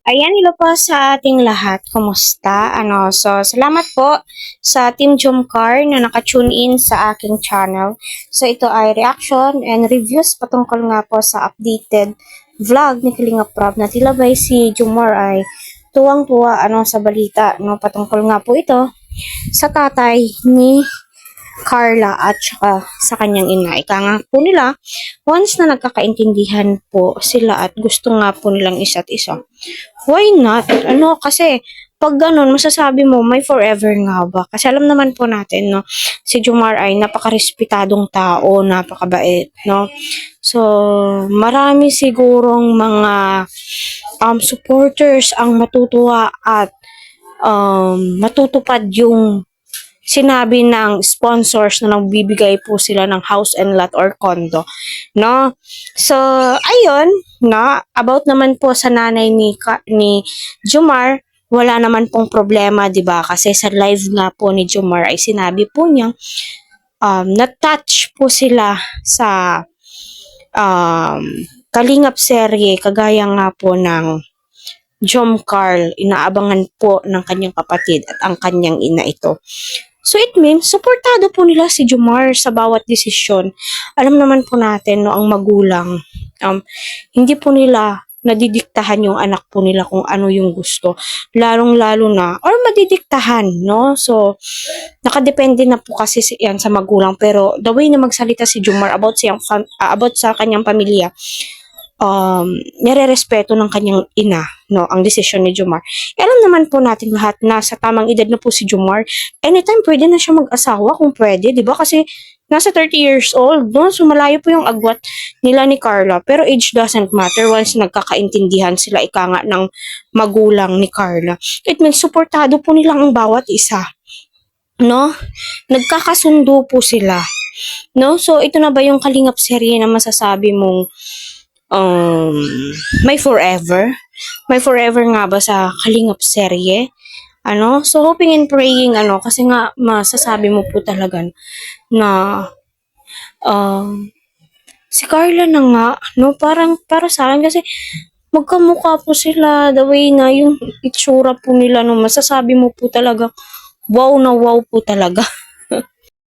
Ayan, hello po sa ating lahat. Kumusta? Salamat po sa Team Jomcar na naka-tune in sa aking channel. So, ito ay reaction and reviews patungkol nga po sa updated vlog ni Kalinga Prab na tila ba si Jomar ay tuwang-tuwa sa balita, no? Patungkol nga po ito sa tatay ni Carla at saka sa kanyang ina. Ika nga po nila, once na nagkakaintindihan po sila at gusto nga po nilang isa't isa, why not? Kasi pag ganun, masasabi mo, may forever nga ba? Kasi alam naman po natin, no, si Jomar ay napakarespetadong tao, napakabait, no? So, marami sigurong mga supporters ang matutuwa at matutupad yung sinabi ng sponsors na nagbibigay po sila ng house and lot or condo, no? So, ayun, no, about naman po sa nanay ni Jomar, wala naman pong problema, 'di ba? Kasi sa live nga po ni Jomar ay sinabi po niya na-touch po sila sa um, Kalingap serye kagaya nga po ng Jomcar, inaabangan po ng kanyang kapatid at ang kanyang ina ito. So it means, suportado po nila si Jomar sa bawat desisyon. Alam naman po natin, no, ang magulang, hindi po nila nadidiktahan yung anak po nila kung ano yung gusto. Lalong-lalo na, or madidiktahan, no? So, nakadepende na po kasi yan sa magulang. Pero, the way na magsalita si Jomar about sa kanyang pamilya, nire-respeto ng kanyang ina, no, ang desisyon ni Jomar. Alam naman po natin lahat na sa tamang edad na po si Jomar, anytime pwede na siya mag-asawa kung pwede, di ba? Kasi nasa 30 years old, no? So malayo po yung agwat nila ni Carla. Pero age doesn't matter once nagkakaintindihan sila, ika nga ng magulang ni Carla. It means supportado po nilang ang bawat isa, no? Nagkakasundo po sila, no? So ito na ba yung Kalingap serye na masasabi mong may forever? May forever nga ba sa Kalingap serye? So hoping and praying, kasi nga masasabi mo po talaga na si Carla na nga, no, parang para sa akin kasi magkamukha po sila, the way na yung itsura po nila, no, masasabi mo po talaga, wow na wow po talaga.